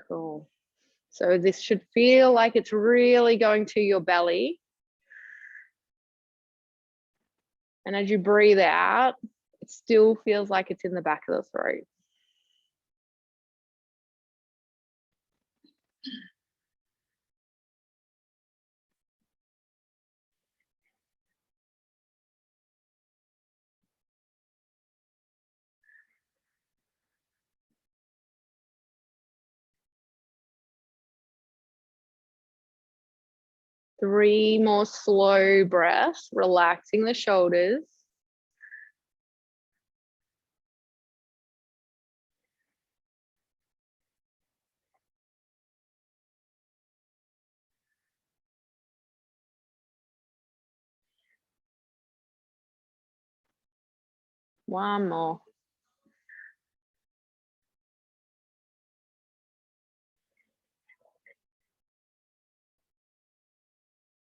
Cool. So this should feel like it's really going to your belly. And as you breathe out, it still feels like it's in the back of the throat. Three more slow breaths, relaxing the shoulders. One more.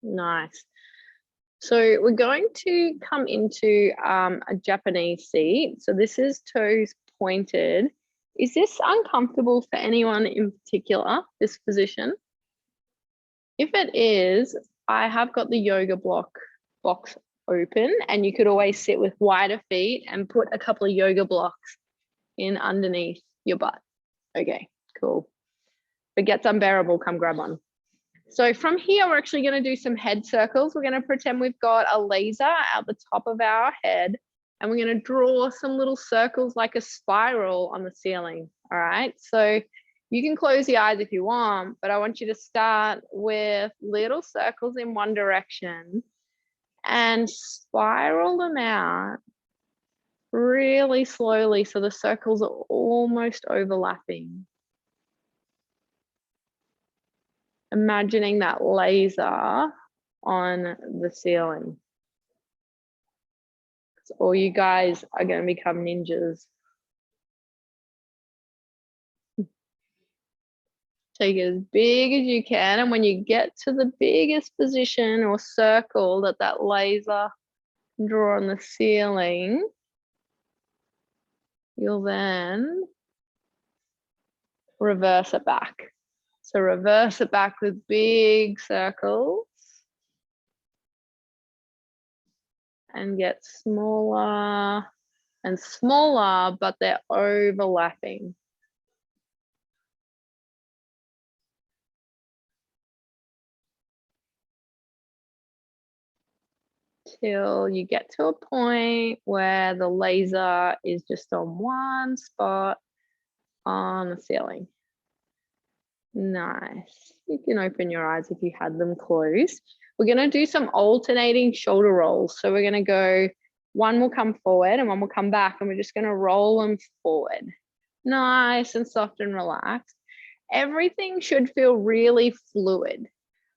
Nice. So we're going to come into a Japanese seat. So this is toes pointed. Is this uncomfortable for anyone in particular, this position? If it is, I have got the yoga box open, and you could always sit with wider feet and put a couple of yoga blocks in underneath your butt. Okay, cool. If it gets unbearable, come grab one. So from here, we're actually going to do some head circles. We're going to pretend we've got a laser at the top of our head, and we're going to draw some little circles like a spiral on the ceiling. All right. So you can close the eyes if you want, but I want you to start with little circles in one direction and spiral them out really slowly so the circles are almost overlapping. Imagining that laser on the ceiling. So all you guys are going to become ninjas. Take it as big as you can, and when you get to the biggest position or circle that laser can draw on the ceiling, you'll then reverse it back. So reverse it back with big circles and get smaller and smaller, but they're overlapping. Till you get to a point where the laser is just on one spot on the ceiling. Nice. You can open your eyes if you had them closed. We're going to do some alternating shoulder rolls. So we're going to go, one will come forward and one will come back, and we're just going to roll them forward. Nice and soft and relaxed. Everything should feel really fluid.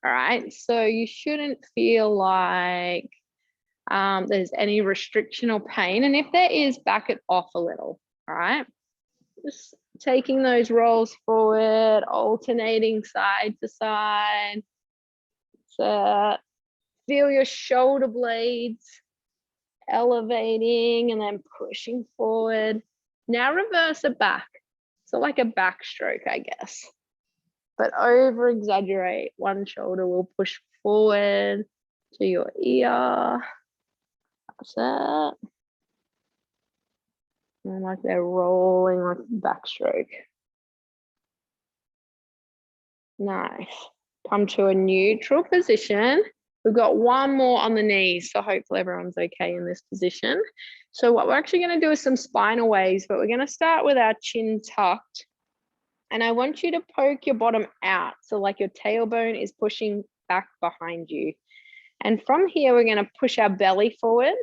All right. So you shouldn't feel like there's any restriction or pain. And if there is, back it off a little. All right. Just taking those rolls forward, alternating side to side. So feel your shoulder blades elevating and then pushing forward. Now reverse it back. So like a backstroke, I guess. But over exaggerate. One shoulder will push forward to your ear. That's it. And like they're rolling like a backstroke. Nice. Come to a neutral position. We've got one more on the knees, so hopefully everyone's okay in this position. So what we're actually going to do is some spinal waves, but we're going to start with our chin tucked. And I want you to poke your bottom out. So like your tailbone is pushing back behind you. And from here, we're going to push our belly forward,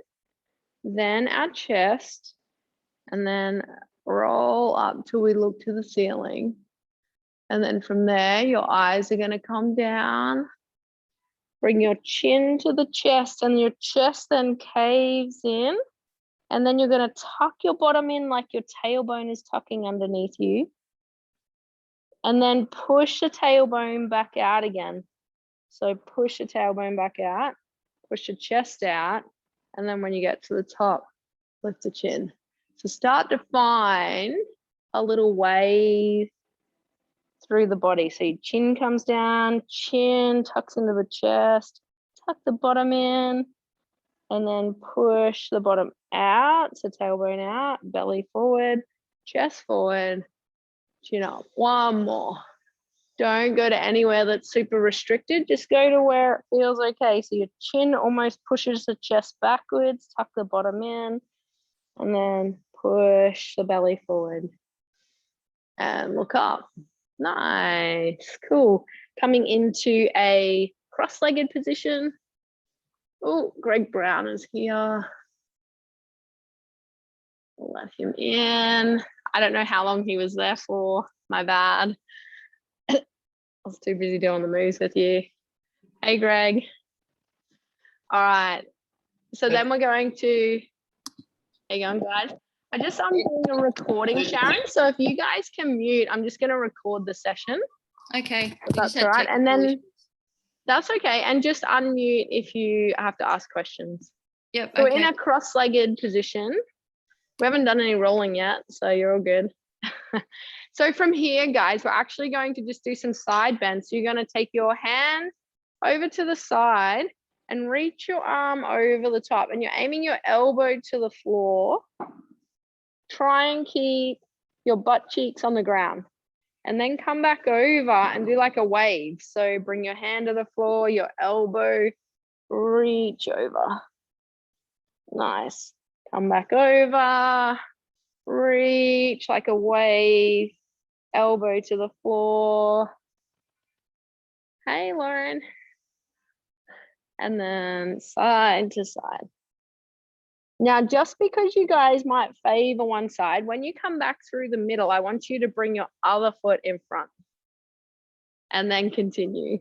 then our chest, and then roll up till we look to the ceiling. And then from there, your eyes are going to come down. Bring your chin to the chest, and your chest then caves in. And then you're going to tuck your bottom in like your tailbone is tucking underneath you. And then push the tailbone back out again. So push the tailbone back out, push your chest out. And then when you get to the top, lift the chin. So start to find a little wave through the body. So your chin comes down, chin tucks into the chest, tuck the bottom in, and then push the bottom out. So tailbone out, belly forward, chest forward, chin up. One more. Don't go to anywhere that's super restricted. Just go to where it feels okay. So your chin almost pushes the chest backwards, tuck the bottom in, and then push the belly forward. And look up. Nice, cool. Coming into a cross-legged position. Oh, Greg Brown is here. Let him in. I don't know how long he was there for. My bad. I was too busy doing the moves with you. Hey, Greg. All right. So then we're going to, how you going, guys? I'm doing a recording, Sharon. So if you guys can mute, I'm just going to record the session. Okay. If that's all right. And then that's okay. And just unmute if you have to ask questions. Yep. So okay. we're in a cross-legged position. We haven't done any rolling yet, so you're all good. So from here, guys, we're actually going to just do some side bends. So you're going to take your hand over to the side and reach your arm over the top, and you're aiming your elbow to the floor. Try and keep your butt cheeks on the ground, and then come back over and do like a wave. So bring your hand to the floor, your elbow, reach over. Nice. Come back over, reach like a wave, elbow to the floor. Hey, Lauren. And then side to side. Now, just because you guys might favor one side, when you come back through the middle, I want you to bring your other foot in front and then continue.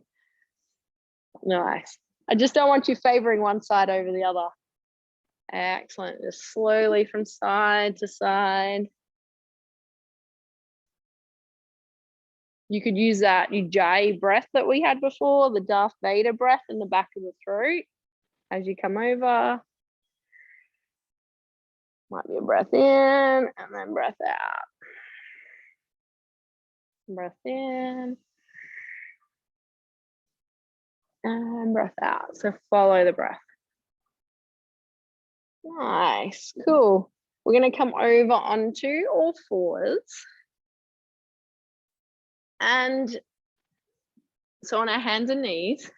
Nice. I just don't want you favoring one side over the other. Excellent. Just slowly from side to side. You could use that Ujjayi breath that we had before, the Darth Vader breath in the back of the throat as you come over. Might be a breath in and then breath out. Breath in and breath out. So follow the breath. Nice, cool. We're going to come over onto all fours. And so on our hands and knees.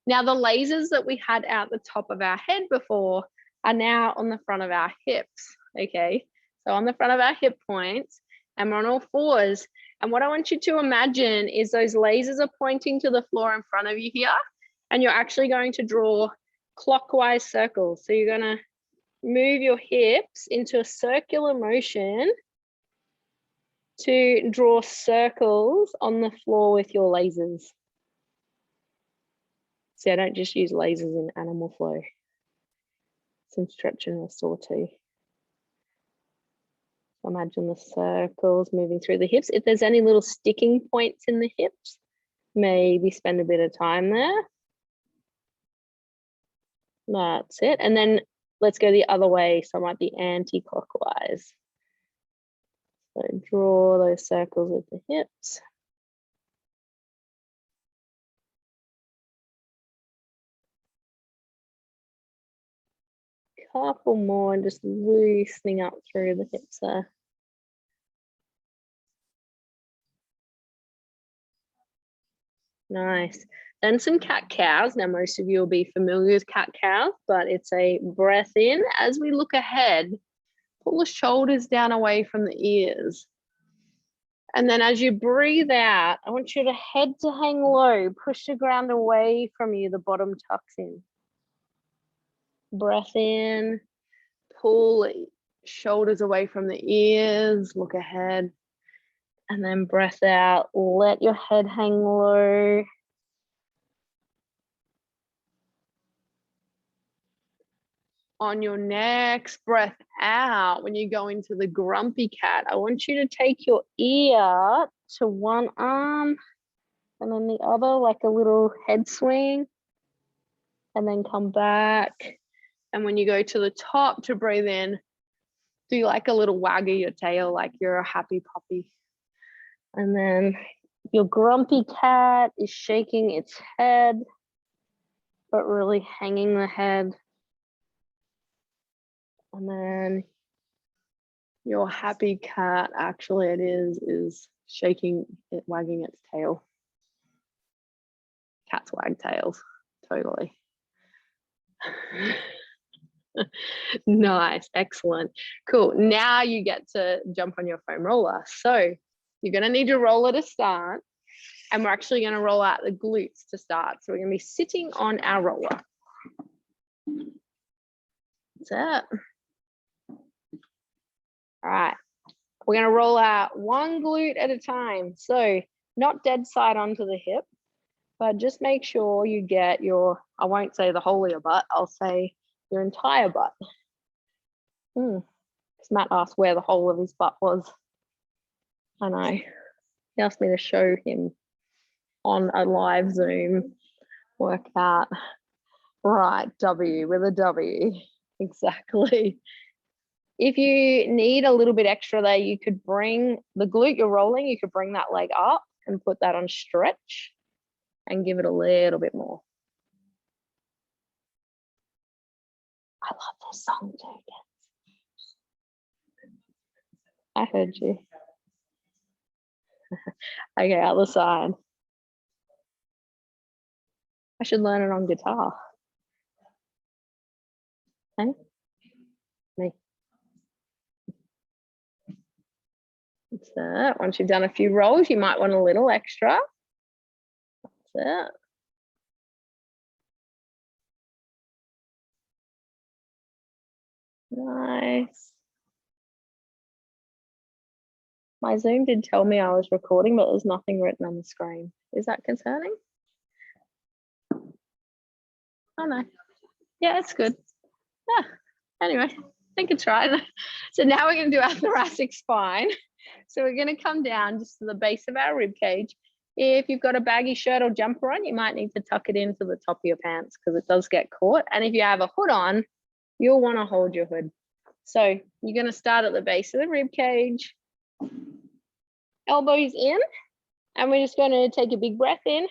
Now the lasers that we had out the top of our head before are now on the front of our hips, okay? So on the front of our hip points, and we're on all fours. And what I want you to imagine is those lasers are pointing to the floor in front of you here, and you're actually going to draw clockwise circles. So you're going to move your hips into a circular motion to draw circles on the floor with your lasers. See, I don't just use lasers in animal flow. Some stretch and restore too. Imagine the circles moving through the hips. If there's any little sticking points in the hips, maybe spend a bit of time there. That's it. And then let's go the other way. So I might be anti-clockwise. So draw those circles with the hips. Couple more and just loosening up through the hips there. Nice. Then some cat-cows. Now most of you will be familiar with cat-cows, but it's a breath in. As we look ahead, pull the shoulders down away from the ears. And then as you breathe out, I want you to head to hang low, push the ground away from you, the bottom tucks in. Breath in, pull shoulders away from the ears, look ahead. And then breath out, let your head hang low. On your next breath out, when you go into the grumpy cat, I want you to take your ear to one arm and then the other, like a little head swing, and then come back. And when you go to the top to breathe in, do like a little wag of your tail, like you're a happy puppy. And then your grumpy cat is shaking its head, but really hanging the head. And then your happy cat, actually it is shaking it, wagging its tail. Cats wag tails, totally. Nice, excellent, cool. Now you get to jump on your foam roller. So you're going to need your roller to start, and we're actually going to roll out the glutes to start. So we're going to be sitting on our roller. That's it. All right, we're going to roll out one glute at a time. So not dead side onto the hip, but just make sure you get your, I won't say the whole of your butt, I'll say your entire butt. Because Matt asked where the whole of his butt was. I know. He asked me to show him on a live Zoom workout. Right, W with a W. Exactly. If you need a little bit extra there, you could bring the glute you're rolling, you could bring that leg up and put that on stretch and give it a little bit more. I love this song too. I heard you. Okay, other side. I should learn it on guitar. Okay? Me. That's it. Once you've done a few rolls, you might want a little extra. That's it. Nice. My Zoom did tell me I was recording, but there's nothing written on the screen. Is that concerning? Oh no. Yeah, it's good. Yeah. Anyway, I think it's right. So now we're going to do our thoracic spine. So we're going to come down just to the base of our rib cage. If you've got a baggy shirt or jumper on, you might need to tuck it into the top of your pants because it does get caught. And if you have a hood on, you'll want to hold your hood. So you're going to start at the base of the rib cage, elbows in, and we're just going to take a big breath in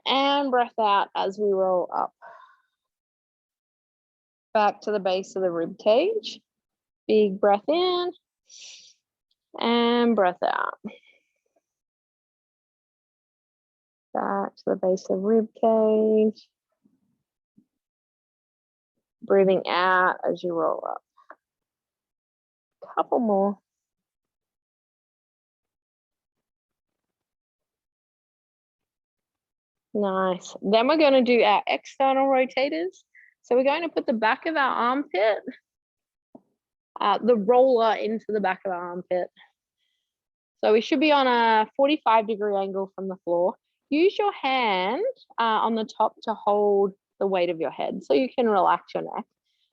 and breath out as we roll up. Back to the base of the rib cage, big breath in and breath out. Back to the base of rib cage, breathing out as you roll up. Couple more. Nice. Then we're going to do our external rotators. So we're going to put the back of our armpit, the roller into the back of our armpit. So we should be on a 45-degree angle from the floor. Use your hand on the top to hold the weight of your head so you can relax your neck.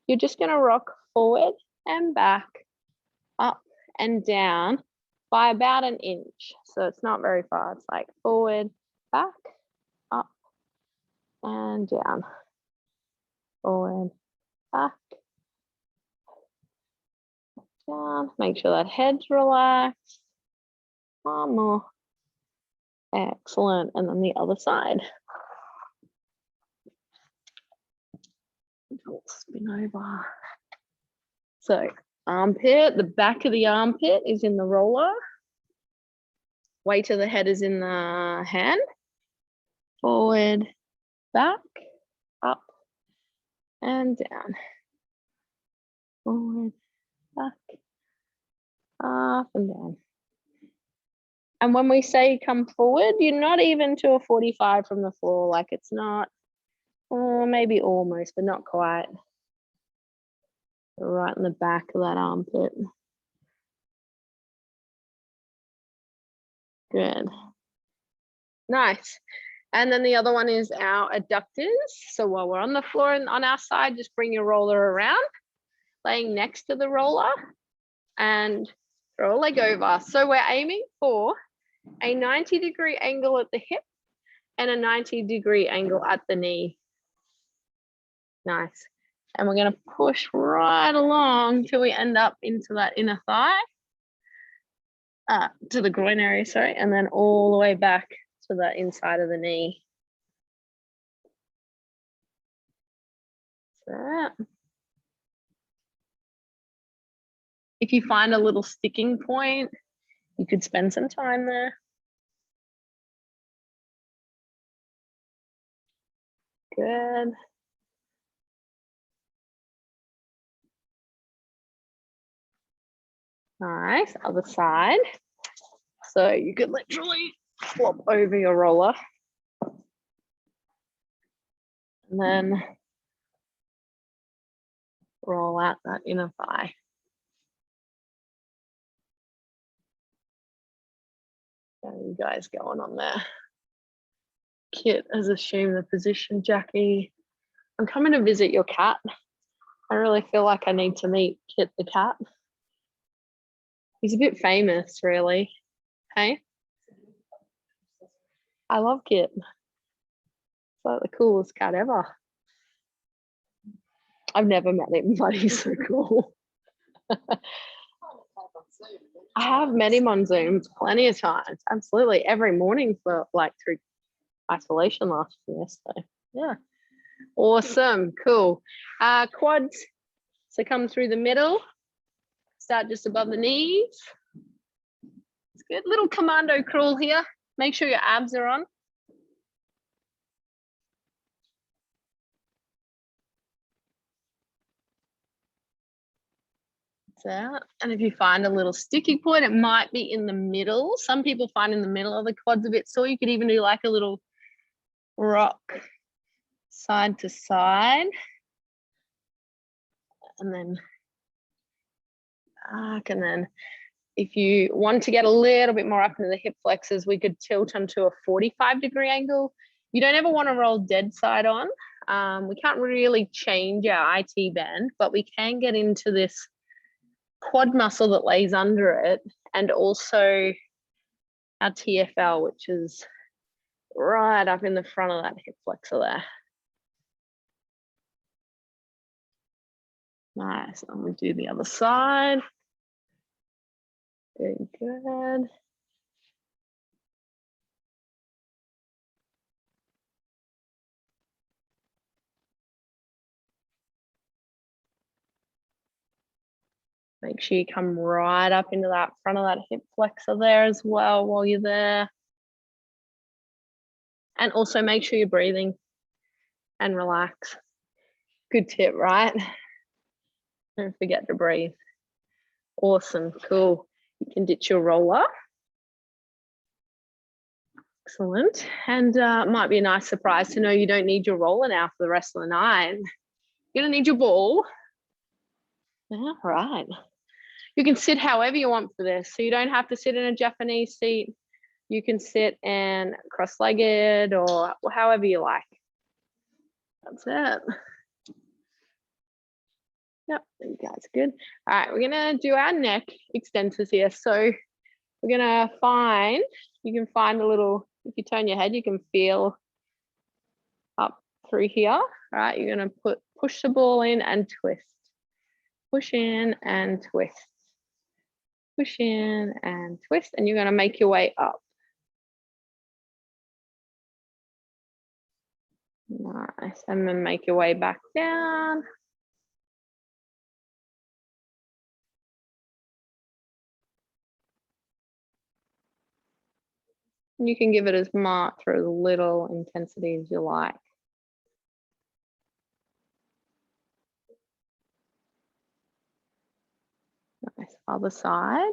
You're just going to rock forward and back, up and down by about an inch. So it's not very far. It's like forward, back, up and down. Forward, back, down. Make sure that head's relaxed. One more. Excellent. And then the other side. Spin over. So armpit, the back of the armpit is in the roller. Weight of the head is in the hand. Forward, back, up and down. Forward, back, up and down. And when we say come forward, you're not even to a 45 from the floor, like it's not, or maybe almost, but not quite. Right in the back of that armpit. Good. Nice. And then the other one is our adductors. So while we're on the floor and on our side, just bring your roller around, laying next to the roller and throw a leg over. So we're aiming for a 90-degree angle at the hip and a 90-degree angle at the knee. Nice. And we're going to push right along till we end up into that inner thigh. to the groin area, sorry, and then all the way back to the inside of the knee. That. If you find a little sticking point, you could spend some time there. Good. Nice. Other side. So you could literally flop over your roller. And then roll out that inner thigh. How are you guys going on there? Kit has assumed the position, Jackie. I'm coming to visit your cat. I really feel like I need to meet Kit the cat. He's a bit famous, really. Hey? I love Kit. It's like the coolest cat ever. I've never met him, but he's so cool. I have met him on Zoom plenty of times. Absolutely. Every morning for like through isolation last year. So yeah. Awesome. Cool. Quads. So come through the middle. Start just above the knees. It's good. Little commando crawl here. Make sure your abs are on. Out. And if you find a little sticky point, it might be in the middle. Some people find in the middle of the quads a bit sore. You could even do like a little rock side to side. And then back. And then if you want to get a little bit more up into the hip flexors, we could tilt onto a 45-degree angle. You don't ever want to roll dead side on. We can't really change our IT band, but we can get into this quad muscle that lays under it, and also our TFL, which is right up in the front of that hip flexor there. Nice. And we do the other side. Very good. Make sure you come right up into that front of that hip flexor there as well while you're there. And also make sure you're breathing and relax. Good tip, right? Don't forget to breathe. Awesome, cool. You can ditch your roller. Excellent. And it might be a nice surprise to know you don't need your roller now for the rest of the night. You're gonna need your ball. All right. You can sit however you want for this. So you don't have to sit in a Japanese seat. You can sit in cross-legged or however you like. That's it. Yep, you guys are good. All right, we're gonna do our neck extensors here. So we're gonna find, you can find a little, if you turn your head, you can feel up through here. All right, you're gonna push the ball in and twist. Push in and twist. Push in and twist, and you're going to make your way up. Nice. And then make your way back down. And you can give it as much or as little intensity as you like. Nice. Other side.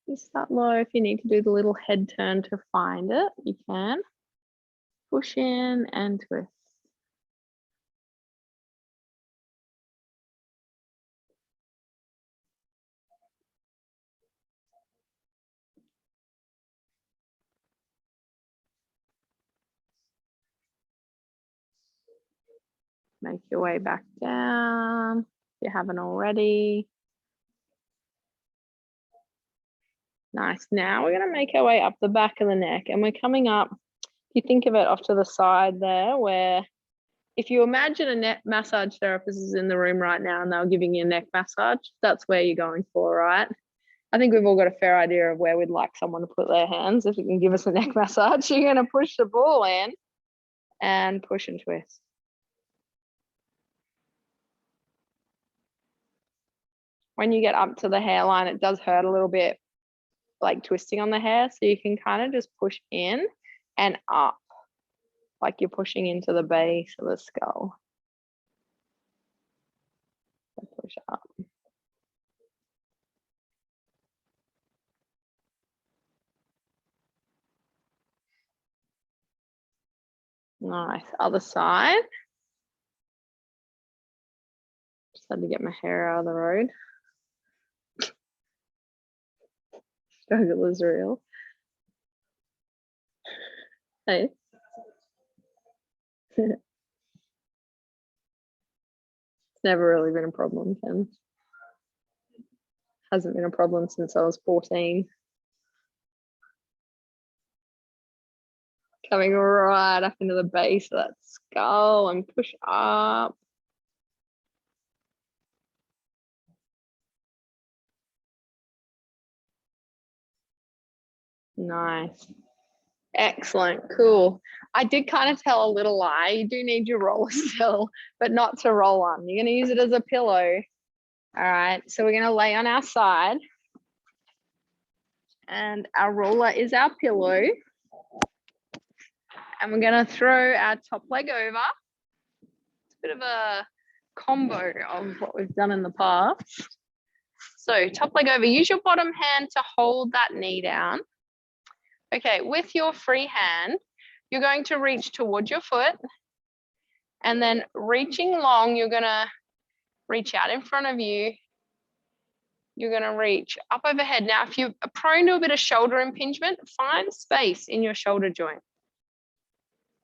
You start low. If you need to do the little head turn to find it, you can. Push in and twist. Make your way back down if you haven't already. Nice. Now we're going to make our way up the back of the neck, and we're coming up. If you think of it off to the side there, where if you imagine a neck massage therapist is in the room right now and they're giving you a neck massage, that's where you're going for, right? I think we've all got a fair idea of where we'd like someone to put their hands. If you can give us a neck massage, you're going to push the ball in and push and twist. When you get up to the hairline, it does hurt a little bit, like twisting on the hair. So you can kind of just push in and up, like you're pushing into the base of the skull. So push up. Nice. Other side. Just had to get my hair out of the road. Struggle is real. Hey. It's never really been a problem, Ken. Hasn't been a problem since I was 14. Coming right up into the base of that skull and push up. Nice. Excellent. Cool. I did kind of tell a little lie. You do need your roller still, but not to roll on. You're going to use it as a pillow. All right. So we're going to lay on our side. And our roller is our pillow. And we're going to throw our top leg over. It's a bit of a combo of what we've done in the past. So top leg over. Use your bottom hand to hold that knee down. Okay, with your free hand, you're going to reach towards your foot, and then reaching long, you're gonna reach out in front of you. You're gonna reach up overhead. Now, if you're prone to a bit of shoulder impingement, find space in your shoulder joint.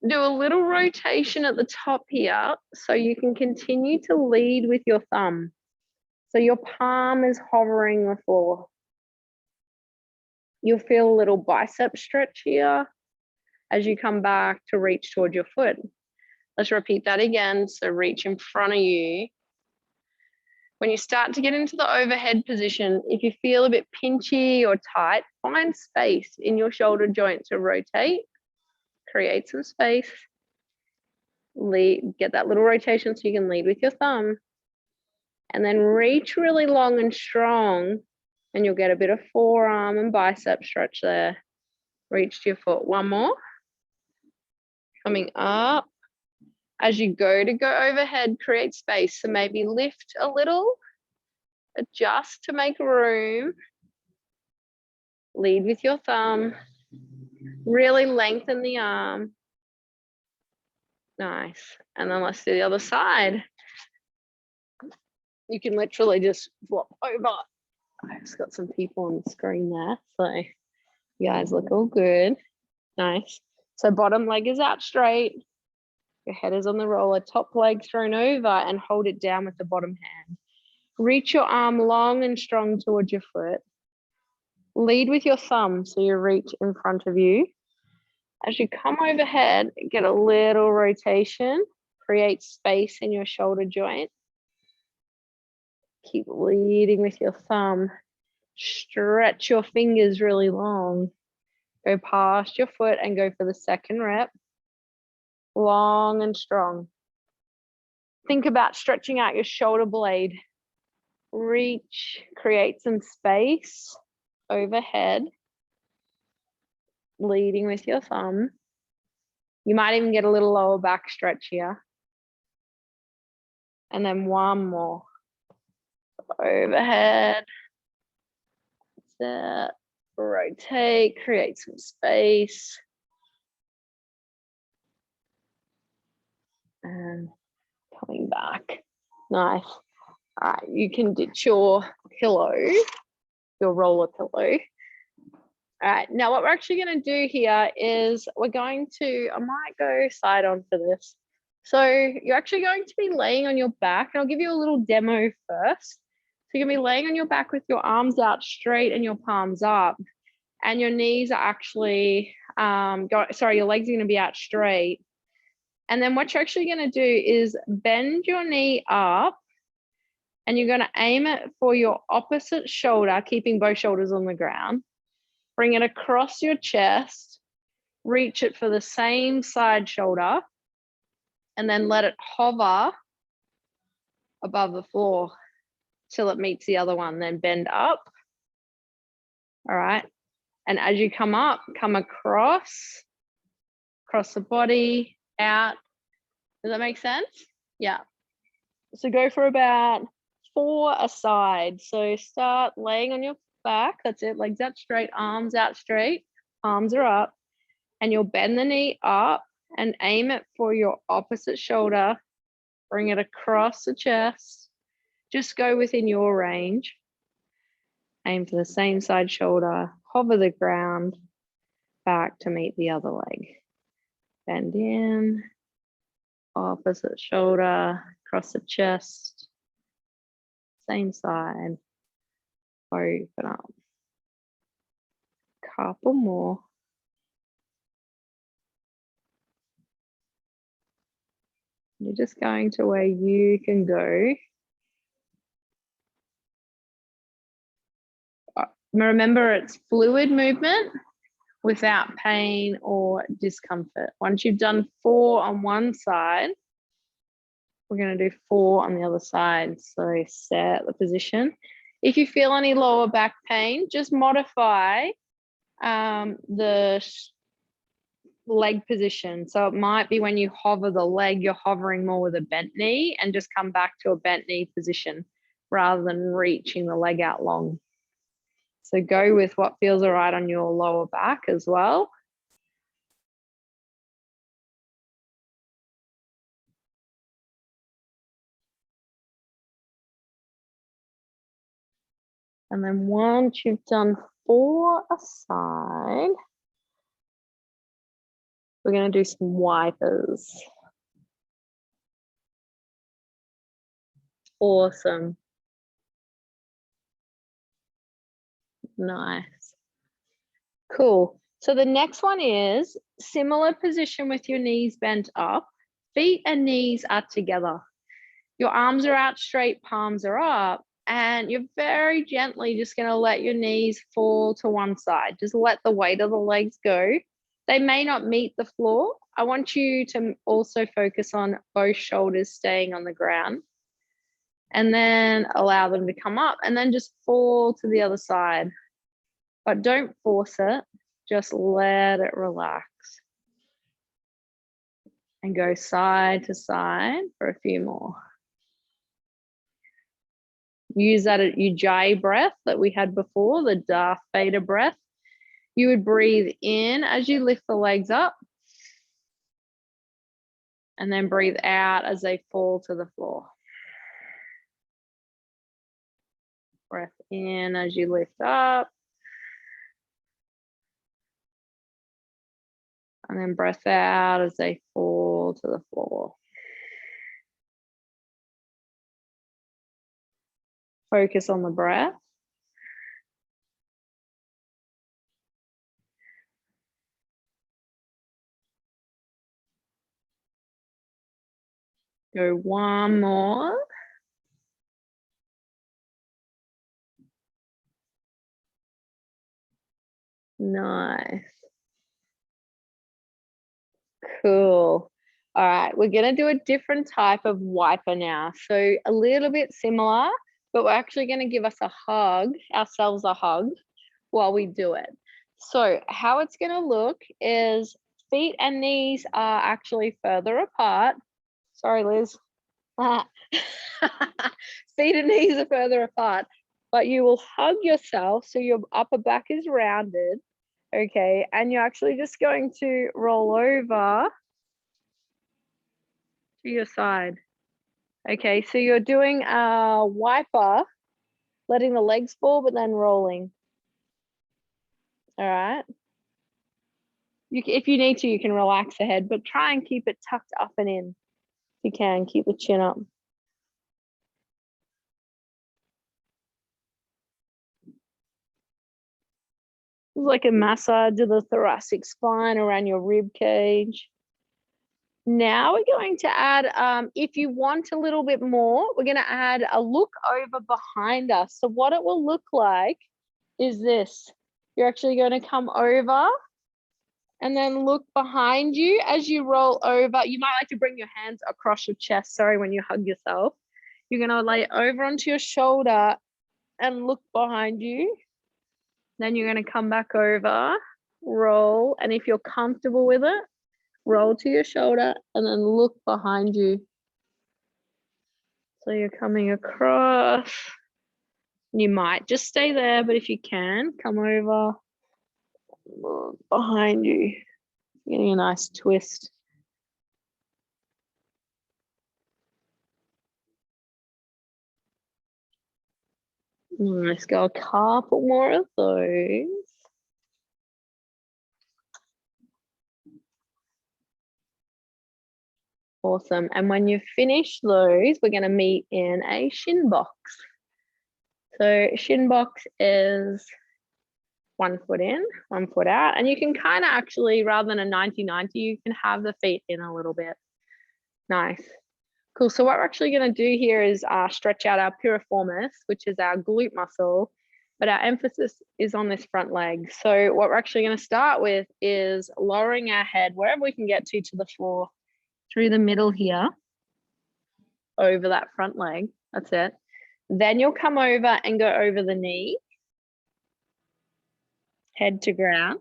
Do a little rotation at the top here so you can continue to lead with your thumb. So your palm is hovering the floor. You'll feel a little bicep stretch here as you come back to reach toward your foot. Let's repeat that again. So reach in front of you. When you start to get into the overhead position, if you feel a bit pinchy or tight, find space in your shoulder joint to rotate, create some space, get that little rotation so you can lead with your thumb, and then reach really long and strong, and you'll get a bit of forearm and bicep stretch there. Reach to your foot. One more. Coming up. As you go overhead, create space. So maybe lift a little, adjust to make room. Lead with your thumb. Really lengthen the arm. Nice. And then let's do the other side. You can literally just flop over. I've just got some people on the screen there, so you guys look all good. Nice. So bottom leg is out straight. Your head is on the roller, top leg thrown over, and hold it down with the bottom hand. Reach your arm long and strong towards your foot. Lead with your thumb, so you reach in front of you. As you come overhead, get a little rotation. Create space in your shoulder joint. Keep leading with your thumb. Stretch your fingers really long. Go past your foot and go for the second rep. Long and strong. Think about stretching out your shoulder blade. Reach, create some space overhead. Leading with your thumb. You might even get a little lower back stretch here. And then one more. Overhead. That's it. Rotate, create some space. And coming back. Nice. All right, you can ditch your pillow, your roller pillow. All right, now what we're actually going to do here is we're going to, I might go side on for this. So you're actually going to be laying on your back, and I'll give you a little demo first. So you're going to be laying on your back with your arms out straight and your palms up, and your knees are actually, your legs are going to be out straight. And then what you're actually going to do is bend your knee up, and you're going to aim it for your opposite shoulder, keeping both shoulders on the ground. Bring it across your chest, reach it for the same side shoulder, and then let it hover above the floor till it meets the other one. Then bend up. All right. And as you come up, come across the body, out. Does that make sense? Yeah. So go for about 4 a side. So start laying on your back. That's it. Legs out straight, arms out straight, palms are up. And you'll bend the knee up and aim it for your opposite shoulder. Bring it across the chest. Just go within your range. Aim for the same side shoulder. Hover the ground back to meet the other leg. Bend in. Opposite shoulder. Across the chest. Same side. Open up. Couple more. You're just going to where you can go. Remember, it's fluid movement without pain or discomfort. Once you've done 4 on one side, we're going to do 4 on the other side. So set the position. If you feel any lower back pain, just modify the leg position. So it might be when you hover the leg, you're hovering more with a bent knee, and just come back to a bent knee position rather than reaching the leg out long. So go with what feels all right on your lower back as well. And then once you've done 4 aside, we're going to do some wipers. Awesome. Nice. Cool. So the next one is similar position with your knees bent up. Feet and knees are together. Your arms are out straight, palms are up, and you're very gently just going to let your knees fall to one side. Just let the weight of the legs go. They may not meet the floor. I want you to also focus on both shoulders staying on the ground, and then allow them to come up and then just fall to the other side. But don't force it, just let it relax. And go side to side for a few more. Use that Ujjayi breath that we had before, the Darth Vader breath. You would breathe in as you lift the legs up, and then breathe out as they fall to the floor. Breath in as you lift up, and then breath out as they fall to the floor. Focus on the breath. Go one more. Nice. Cool. All right, we're going to do a different type of wiper now. So a little bit similar, but we're actually going to give ourselves a hug while we do it. So how it's going to look is feet and knees are actually further apart. Sorry, Liz. Feet and knees are further apart, but you will hug yourself so your upper back is rounded. Okay, and you're actually just going to roll over to your side. Okay, so you're doing a wiper, letting the legs fall, but then rolling. All right. If you need to, you can relax the head, but try and keep it tucked up and in. If you can, keep the chin up. It's like a massage of the thoracic spine around your rib cage. Now we're going to add, if you want a little bit more, we're going to add a look over behind us. So what it will look like is this. You're actually going to come over and then look behind you as you roll over. You might like to bring your hands across your chest, sorry, when you hug yourself. You're going to lay it over onto your shoulder and look behind you. Then you're going to come back over, roll, and if you're comfortable with it, roll to your shoulder and then look behind you. So you're coming across. You might just stay there, but if you can, come over, look behind you, getting a nice twist. Let's go a couple more of those. Awesome. And when you finish those, we're going to meet in a shin box. So shin box is 1 foot in, 1 foot out. And you can kind of actually, rather than a 90-90, you can have the feet in a little bit. Nice. Cool. So what we're actually going to do here is stretch out our piriformis, which is our glute muscle, but our emphasis is on this front leg. So what we're actually going to start with is lowering our head wherever we can get to the floor, through the middle here, over that front leg. That's it. Then you'll come over and go over the knee, head to ground.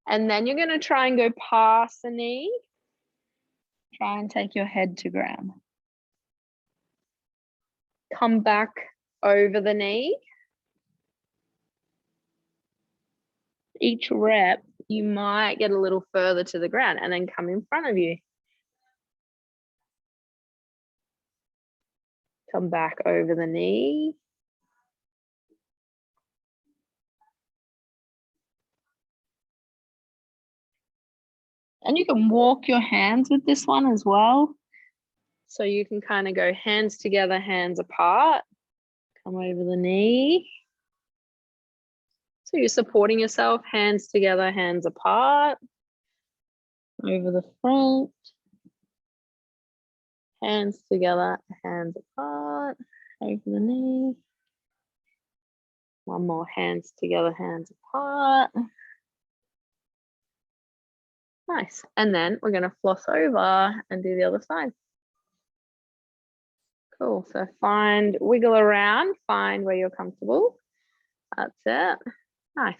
And then you're going to try and go past the knee. Try and take your head to ground. Come back over the knee. Each rep, you might get a little further to the ground and then come in front of you. Come back over the knee. And you can walk your hands with this one as well. So you can kind of go hands together, hands apart. Come over the knee. So you're supporting yourself, hands together, hands apart. Over the front. Hands together, hands apart. Over the knee. One more, hands together, hands apart. Nice. And then we're going to floss over and do the other side. Cool. So wiggle around, find where you're comfortable. That's it. Nice.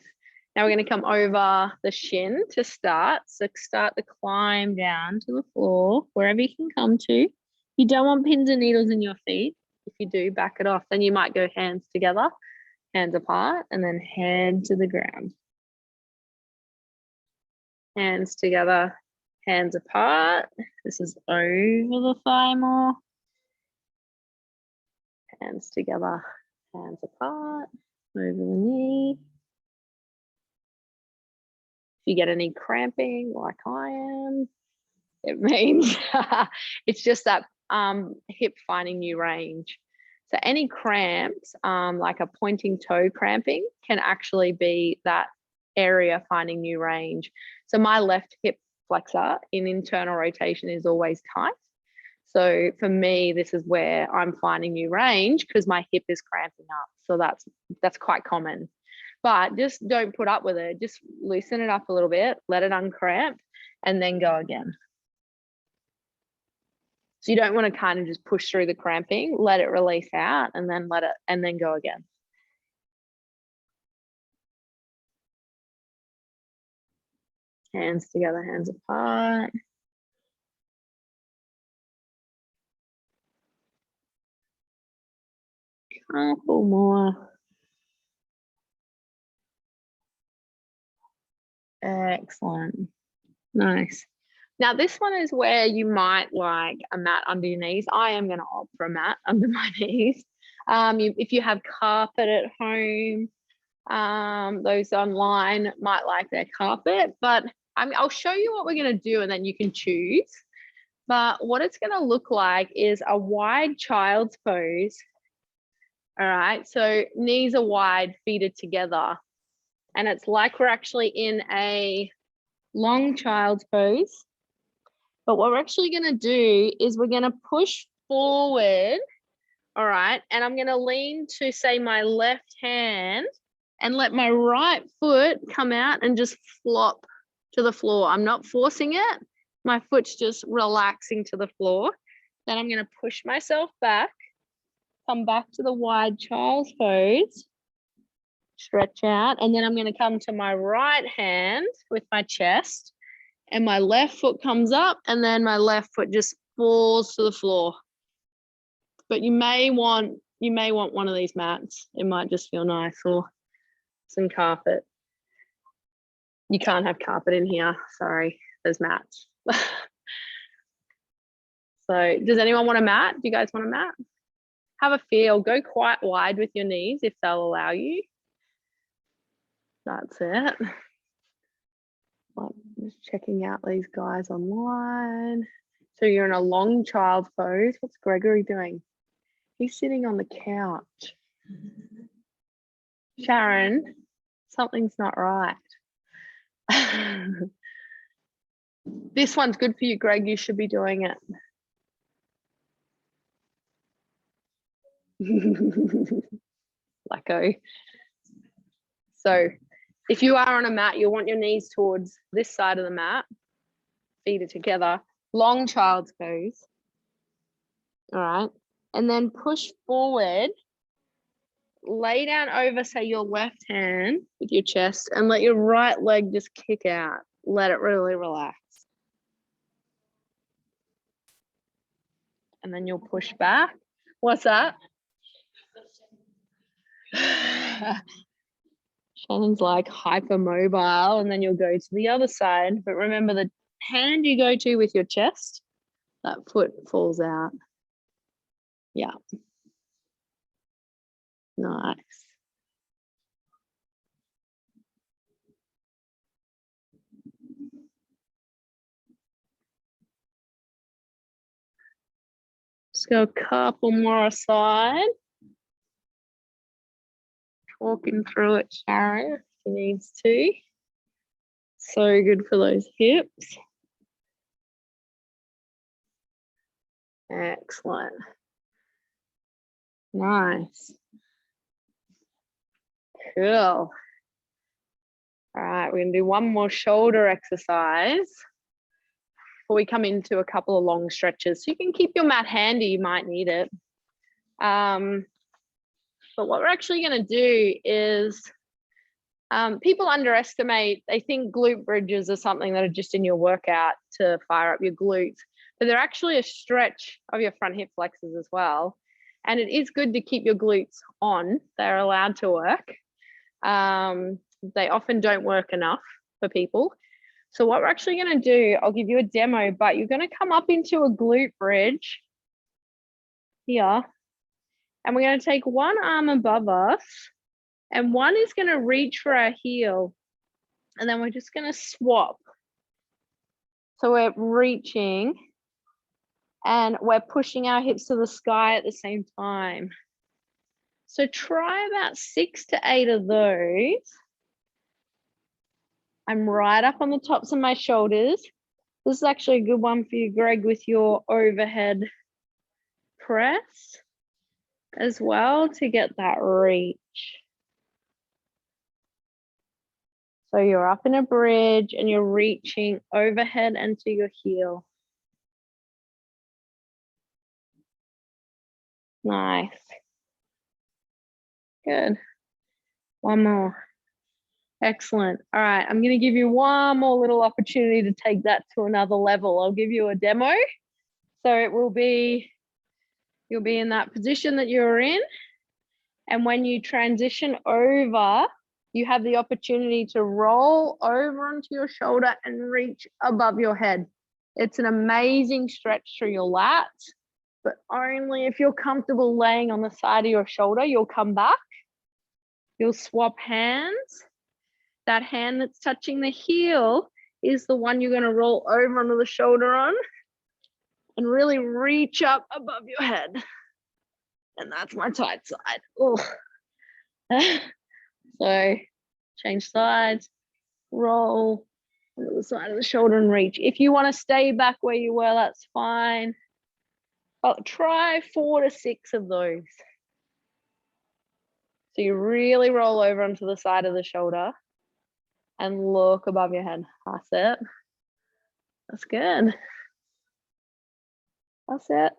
Now we're going to come over the shin to start. So start the climb down to the floor, wherever you can come to. You don't want pins and needles in your feet. If you do, back it off. Then you might go hands together, hands apart, and then head to the ground. Hands together, hands apart. This is over the thigh more. Hands together, hands apart, over the knee. If you get any cramping like I am, it means it's just that hip finding new range. So any cramps, like a pointing toe cramping, can actually be that area finding new range. So my left hip flexor in internal rotation is always tight. So for me, this is where I'm finding new range because my hip is cramping up. So that's quite common. But just don't put up with it. Just loosen it up a little bit, let it uncramp, and then go again. So you don't want to kind of just push through the cramping, let it release out, and then go again. Hands together, hands apart. Couple more. Excellent. Nice. Now this one is where you might like a mat under your knees. I am going to opt for a mat under my knees. If you have carpet at home, those online might like their carpet, but I'll show you what we're going to do and then you can choose. But what it's going to look like is a wide child's pose. All right, so knees are wide, feet are together. And it's like we're actually in a long child's pose. But what we're actually going to do is we're going to push forward. All right. And I'm going to lean to, say, my left hand and let my right foot come out and just flop to the floor. I'm not forcing it. My foot's just relaxing to the floor. Then I'm going to push myself back, come back to the wide child's pose, stretch out. And then I'm going to come to my right hand with my chest, and my left foot comes up, and then my left foot just falls to the floor. But you may want one of these mats. It might just feel nice, or some carpet. You can't have carpet in here. Sorry, there's mats. So does anyone want a mat? Do you guys want a mat? Have a feel. Go quite wide with your knees if they'll allow you. That's it. Just checking out these guys online. So you're in a long child pose. What's Gregory doing? He's sitting on the couch. Sharon, something's not right. This one's good for you, Greg. You should be doing it. Lucko. So if you are on a mat, you'll want your knees towards this side of the mat. Feet are together. Long child's pose. All right. And then push forward. Lay down over, say, your left hand with your chest, and let your right leg just kick out. Let it really relax. And then you'll push back. What's that? Shannon's like hypermobile, and then you'll go to the other side. But remember, the hand you go to with your chest, that foot falls out. Yeah. Nice. Just go a couple more aside. Walking through it, Sharon, if she needs to. So good for those hips. Excellent. Nice. Cool. All right, we're going to do one more shoulder exercise before we come into a couple of long stretches. So you can keep your mat handy, you might need it. But what we're actually going to do is, people underestimate, they think glute bridges are something that are just in your workout to fire up your glutes, but they're actually a stretch of your front hip flexors as well. And it is good to keep your glutes on. They're allowed to work. They often don't work enough for people. So what we're actually going to do, I'll give you a demo, but you're going to come up into a glute bridge here. And we're going to take one arm above us, and one is going to reach for our heel. And then we're just going to swap. So we're reaching and we're pushing our hips to the sky at the same time. So try about 6 to 8 of those. I'm right up on the tops of my shoulders. This is actually a good one for you, Greg, with your overhead press as well, to get that reach. So you're up in a bridge and you're reaching overhead and to your heel. Nice. Good. One more. Excellent. All right, I'm going to give you one more little opportunity to take that to another level. I'll give you a demo. So it will be, you'll be in that position that you're in. And when you transition over, you have the opportunity to roll over onto your shoulder and reach above your head. It's an amazing stretch through your lats, but only if you're comfortable laying on the side of your shoulder. You'll come back, you'll swap hands. That hand that's touching the heel is the one you're going to roll over onto the shoulder on and really reach up above your head. And that's my tight side. So change sides, roll, Onto the side of the shoulder and reach. If you want to stay back where you were, that's fine. But try 4 to 6 of those. So you really roll over onto the side of the shoulder and look above your head. That's it. That's good. That's it.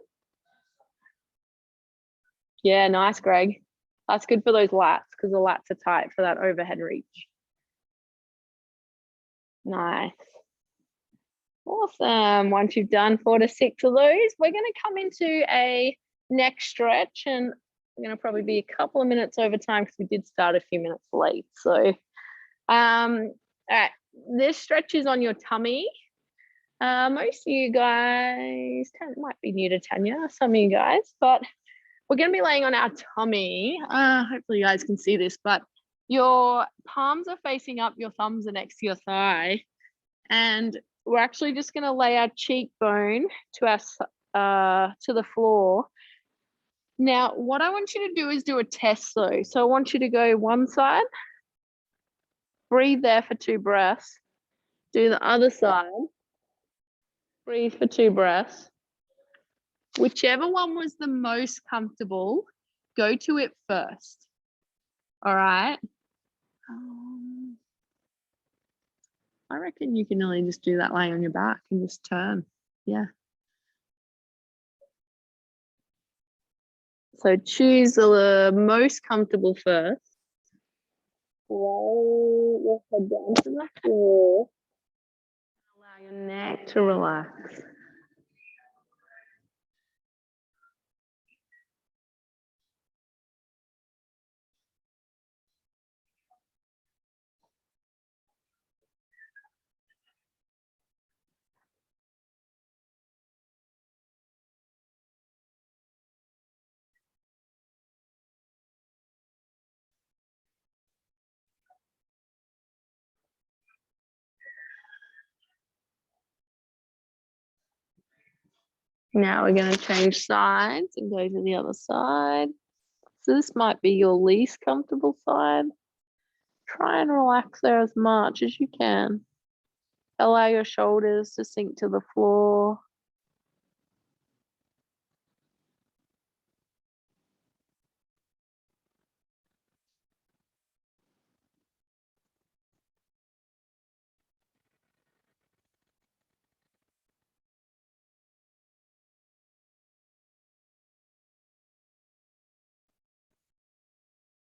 Yeah, nice, Greg. That's good for those lats because the lats are tight for that overhead reach. Nice. Awesome. Once you've done 4 to 6 of those, we're going to come into a neck stretch, and we're going to probably be a couple of minutes over time because we did start a few minutes late. So, all right, this stretch is on your tummy. Most of you guys might be new to Tanya, some of you guys, but we're going to be laying on our tummy. Hopefully you guys can see this, but your palms are facing up, your thumbs are next to your thigh, and we're actually just going to lay our cheekbone to the floor. Now, what I want you to do is do a test though. So I want you to go one side, breathe there for 2 breaths, do the other side, breathe for 2 breaths. Whichever one was the most comfortable, go to it first. All right. I reckon you can only just do that laying on your back and just turn. Yeah. So choose the most comfortable first. Roll your head down to the floor. Allow your neck to relax. Now we're going to change sides and go to the other side. So this might be your least comfortable side. Try and relax there as much as you can. Allow your shoulders to sink to the floor.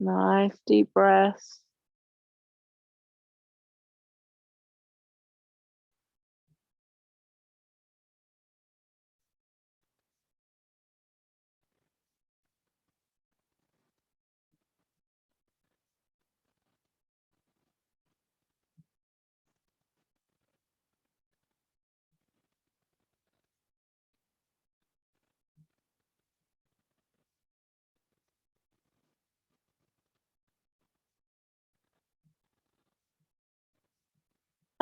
Nice deep breaths.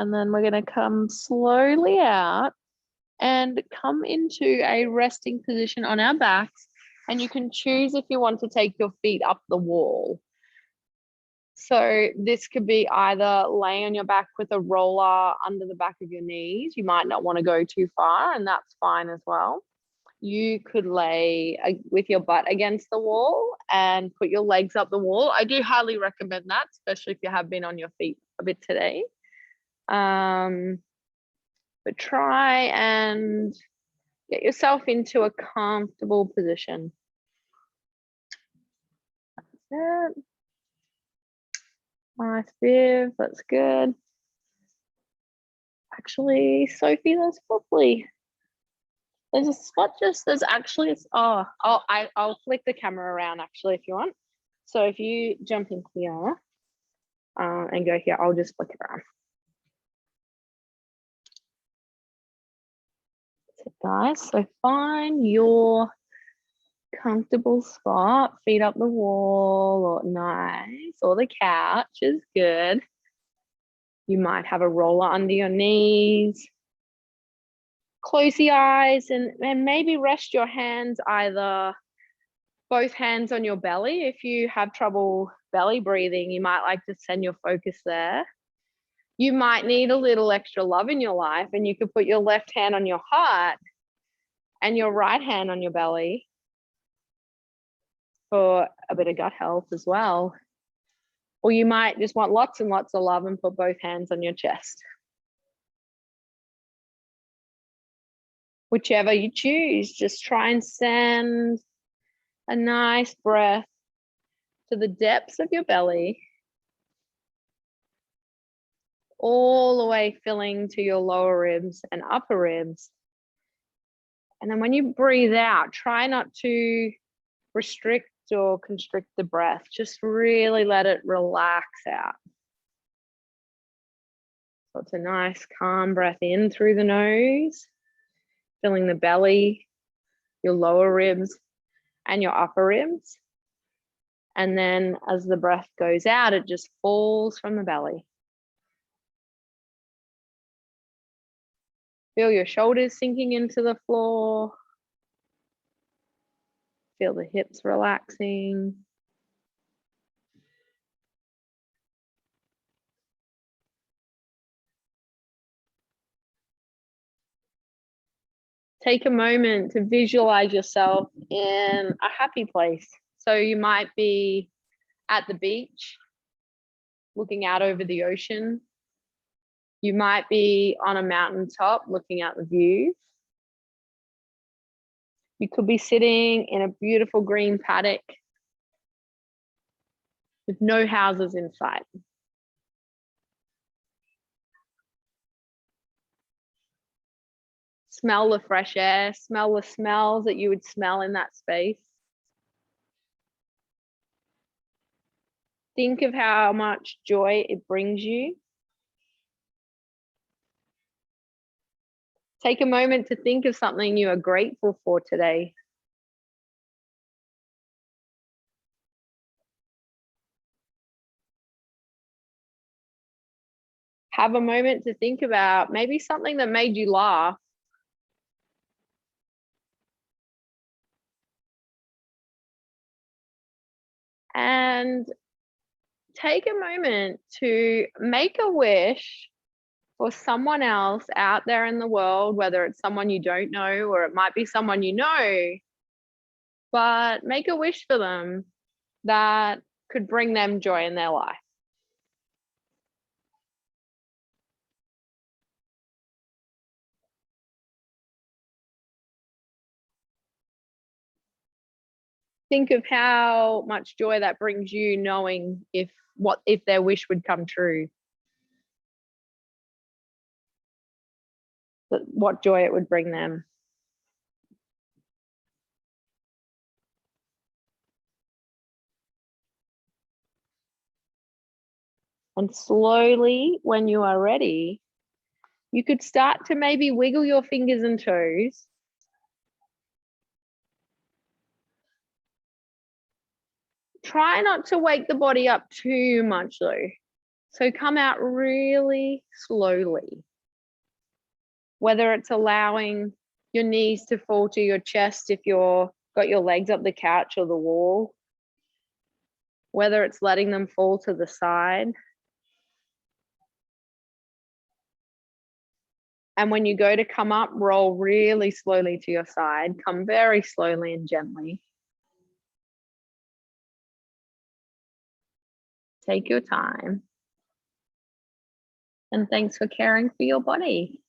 And then we're going to come slowly out and come into a resting position on our backs. And you can choose if you want to take your feet up the wall. So this could be either laying on your back with a roller under the back of your knees. You might not want to go too far, and that's fine as well. You could lay with your butt against the wall and put your legs up the wall. I do highly recommend that, especially if you have been on your feet a bit today. But try and get yourself into a comfortable position. That's it. Nice, Viv, that's good. Actually, Sophie, that's lovely. There's a spot there's actually, I'll flick the camera around actually if you want. So if you jump in here and go here, I'll just flick it around. That's it, guys. So find your comfortable spot, feet up the wall, or nice, or the couch is good. You might have a roller under your knees. Close the eyes and maybe rest your hands, either both hands on your belly. If you have trouble belly breathing, you might like to send your focus there. You might need a little extra love in your life, and you could put your left hand on your heart and your right hand on your belly for a bit of gut health as well. Or you might just want lots and lots of love and put both hands on your chest. Whichever you choose, just try and send a nice breath to the depths of your belly, all the way filling to your lower ribs and upper ribs. And then when you breathe out, try not to restrict or constrict the breath. Just really let it relax out. So it's a nice calm breath in through the nose, filling the belly, your lower ribs and your upper ribs. And then as the breath goes out, it just falls from the belly. Feel your shoulders sinking into the floor. Feel the hips relaxing. Take a moment to visualize yourself in a happy place. So you might be at the beach, looking out over the ocean. You might be on a mountaintop looking out the view. You could be sitting in a beautiful green paddock with no houses in sight. Smell the fresh air, smell the smells that you would smell in that space. Think of how much joy it brings you. Take a moment to think of something you are grateful for today. Have a moment to think about maybe something that made you laugh. And take a moment to make a wish for someone else out there in the world, whether it's someone you don't know or it might be someone you know, but make a wish for them that could bring them joy in their life. Think of how much joy that brings you, knowing if their wish would come true. What joy it would bring them. And slowly, when you are ready, you could start to maybe wiggle your fingers and toes. Try not to wake the body up too much though. So come out really slowly. Whether it's allowing your knees to fall to your chest if you've got your legs up the couch or the wall. Whether it's letting them fall to the side. And when you go to come up, roll really slowly to your side. Come very slowly and gently. Take your time. And thanks for caring for your body.